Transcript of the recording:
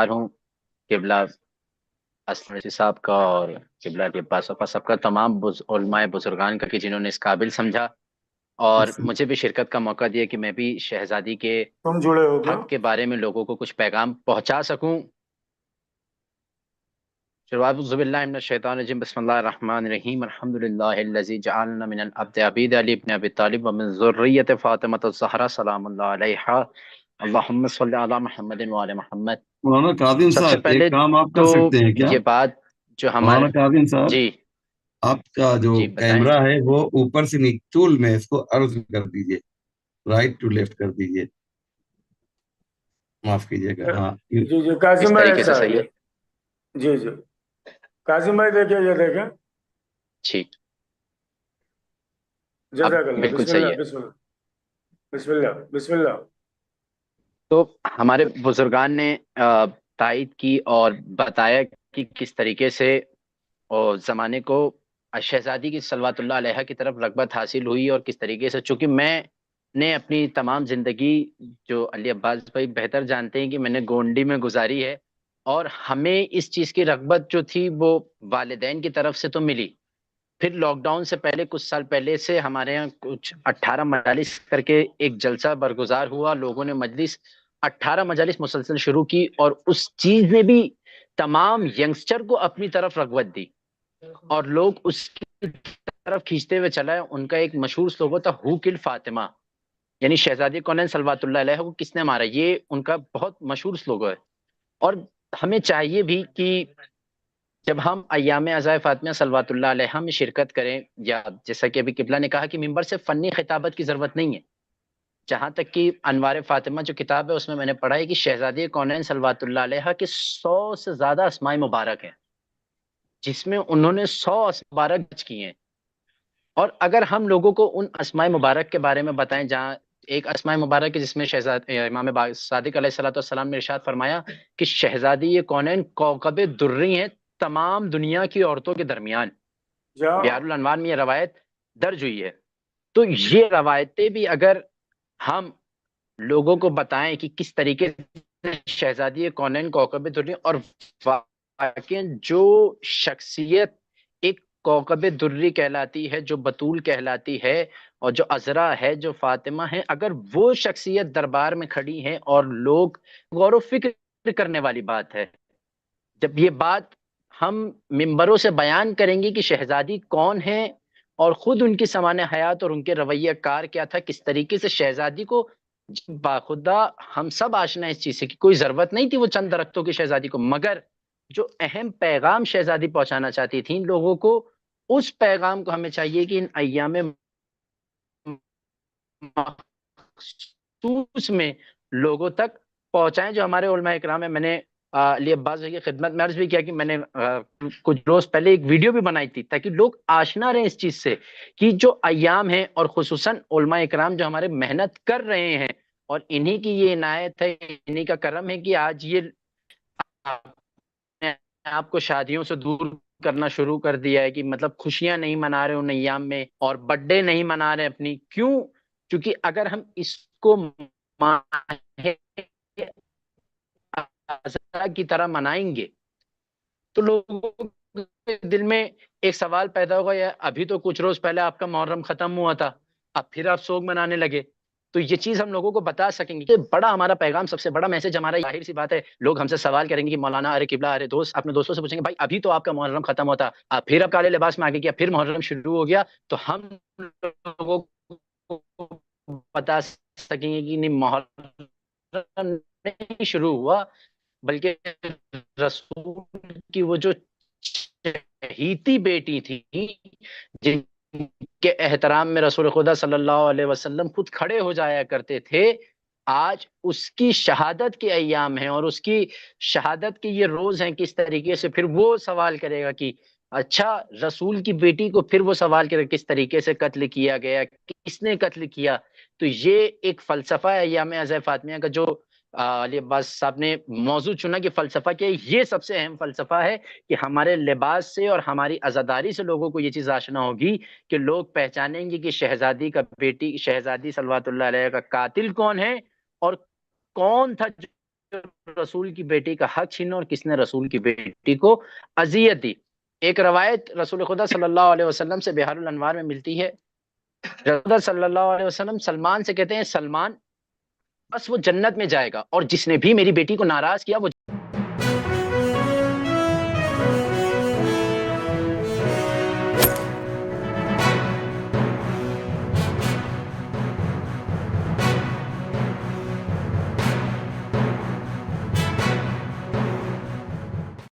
گزار ہوں قبلہ اسلم صاحب کا اور قبلہ کے پاس سب کا، تمام علماء بزرگان کا کہ جنہوں نے اس قابل سمجھا اور مجھے بھی شرکت کا موقع دیا کہ میں بھی شہزادی کے تم جڑے ہو کیا؟ حق کے بارے میں لوگوں کو کچھ پیغام پہنچا سکوں۔ شروعات اعوذ باللہ من الشیطان الرجیم، بسم اللہ الرحمن الرحیم، الحمدللہ الذی جعلنا من العبد عبید علی ابن ابی طالب ومن ذریت فاطمہ الزہرا سلام اللہ علیہا، اللہم صلی علی محمد وعلی محمد۔ مولانا کاظم سب سے صاحب پہلے ایک کام آپ تو کر سکتے ہیں کیا؟ یہ بات جو ہمارے، مولانا کاظم صاحب جی آپ کا جو جی بتائیں۔ کیمرہ ہے وہ اوپر سے ٹول میں اس کو عرض کر دیجئے، رائٹ ٹو لیفٹ کر دیجئے، معاف کیجیے گا۔ ہاں جی جی اس قاسم بھائی طریقے سے ایسا صحیح ہے، ہے؟ جی جی قاسم بھائی دیکھیں، یہ دیکھیں، ٹھیک، اب جزاک اللہ، بالکل بسم صحیح اللہ ہے۔ بسم اللہ بسم اللہ بسم اللہ۔ تو ہمارے بزرگان نے تائید کی اور بتایا کہ کس طریقے سے اور زمانے کو شہزادی کی صلوات اللہ علیہ کی طرف رغبت حاصل ہوئی، اور کس طریقے سے، چونکہ میں نے اپنی تمام زندگی، جو علی عباس بھائی بہتر جانتے ہیں کہ میں نے گونڈی میں گزاری ہے، اور ہمیں اس چیز کی رغبت جو تھی وہ والدین کی طرف سے تو ملی، پھر لاک ڈاؤن سے پہلے کچھ سال پہلے سے ہمارے یہاں کچھ 18 مجالس کر کے ایک جلسہ برگزار ہوا، لوگوں نے مجلس 18 مجالس مسلسل شروع کی، اور اس چیز نے بھی تمام ینگسٹر کو اپنی طرف رغبت دی اور لوگ اس کی طرف کھینچتے ہوئے چلا ہے۔ ان کا ایک مشہور سلوگن تھا ہو کل فاطمہ، یعنی شہزادی کونین صلوات اللہ علیہ کو کس نے مارا، یہ ان کا بہت مشہور سلوگن ہے۔ اور ہمیں چاہیے بھی کہ جب ہم ایام عزائے فاطمہ صلوات اللہ علیہ میں شرکت کریں، یا جیسا کہ ابھی قبلہ نے کہا کہ ممبر سے فنی خطابت کی ضرورت نہیں ہے، جہاں تک کہ انوار فاطمہ جو کتاب ہے اس میں نے پڑھا ہے کہ شہزادی کونین صلوات اللہ علیہ کے 100 سے زیادہ اسماء مبارک ہیں، جس میں انہوں نے 100 اسماء مبارک درج کی ہیں۔ اور اگر ہم لوگوں کو ان اسماء مبارک کے بارے میں بتائیں، جہاں ایک اسماء مبارک ہے جس میں امام صادق علیہ السلام نے ارشاد فرمایا کہ شہزادی یہ کونین کوكب دری ہیں تمام دنیا کی عورتوں کے درمیان، بیار الانوار میں یہ روایت درج ہوئی ہے۔ تو یہ روایتیں بھی اگر ہم لوگوں کو بتائیں کہ کس طریقے سے شہزادی کونین کوكب دری، اور واقعی جو شخصیت ایک کوكب دری کہلاتی ہے، جو بطول کہلاتی ہے، اور جو عذرا ہے، جو فاطمہ ہے، اگر وہ شخصیت دربار میں کھڑی ہیں اور لوگ غور و فکر کرنے والی بات ہے، جب یہ بات ہم ممبروں سے بیان کریں گے کہ شہزادی کون ہے، اور خود ان کی سمان حیات اور ان کے رویہ کار کیا تھا، کس طریقے سے شہزادی کو باخدا ہم سب آشنا اس چیز سے کہ کوئی ضرورت نہیں تھی وہ چند درختوں کی شہزادی کو، مگر جو اہم پیغام شہزادی پہنچانا چاہتی تھی ان لوگوں کو، اس پیغام کو ہمیں چاہیے کہ ان ایام مخصوص میں لوگوں تک پہنچائیں۔ جو ہمارے علماء اکرام ہیں، میں نے علی عباس کی خدمت میں عرض بھی کیا کہ میں نے کچھ روز پہلے ایک ویڈیو بھی بنائی تھی تاکہ لوگ آشنا رہیں اس چیز سے کہ جو ایام ہیں، اور خصوصاً علماء اکرام جو ہمارے محنت کر رہے ہیں، اور انہی کی یہ عنایت ہے، انہی کا کرم ہے کہ آج یہ آپ کو شادیوں سے دور کرنا شروع کر دیا ہے، کہ مطلب خوشیاں نہیں منا رہے ان ایام میں، اور برتھ ڈے نہیں منا رہے اپنی، کیوں؟ کیونکہ اگر ہم اس کو عزا کی طرح منائیں گے تو لوگوں کے دل میں ایک سوال پیدا ہوگا، یا ابھی تو کچھ روز پہلے آپ کا محرم ختم ہوا تھا، اب پھر آپ سوگ منانے لگے، تو یہ چیز ہم لوگوں کو بتا سکیں گے کہ بڑا ہمارا پیغام، سب سے بڑا میسج ہمارا، ظاہر سی بات ہے لوگ ہم سے سوال کریں گے کہ مولانا ارے قبلہ، ارے دوست، اپنے دوستوں سے پوچھیں گے بھائی ابھی تو آپ کا محرم ختم ہوتا، آپ پھر اب کالے لباس میں آگے کیا، پھر محرم شروع ہو گیا، تو ہم لوگوں کو بتا سکیں گے کہ نہیں، محرم نہیں شروع ہوا، بلکہ رسول کی وہ جو چہیتی بیٹی تھی جن کے احترام میں رسول خدا صلی اللہ علیہ وسلم خود کھڑے ہو جایا کرتے تھے، آج اس کی شہادت کے ایام ہیں، اور اس کی شہادت کے یہ روز ہیں، کس طریقے سے پھر وہ سوال کرے گا کہ اچھا رسول کی بیٹی کو، پھر وہ سوال کرے گا کس طریقے سے قتل کیا گیا، کس نے قتل کیا۔ تو یہ ایک فلسفہ ہے ایام عزائے فاطمیہ کا، جو علی عباس صاحب نے موضوع چنا کہ فلسفہ کیا ہے، یہ سب سے اہم فلسفہ ہے کہ ہمارے لباس سے اور ہماری عزاداری سے لوگوں کو یہ چیز آشنا ہوگی کہ لوگ پہچانیں گے کہ شہزادی کا بیٹی، شہزادی صلوات اللہ علیہ کا قاتل کون ہے، اور کون تھا رسول کی بیٹی کا حق چھینا اور کس نے رسول کی بیٹی کو اذیت دی. ایک روایت رسول خدا صلی اللہ علیہ وسلم سے بحار الانوار میں ملتی ہے. رسول خدا صلی اللہ علیہ وسلم سلمان سے کہتے ہیں، سلمان بس وہ جنت میں جائے گا، اور جس نے بھی میری بیٹی کو ناراض کیا وہ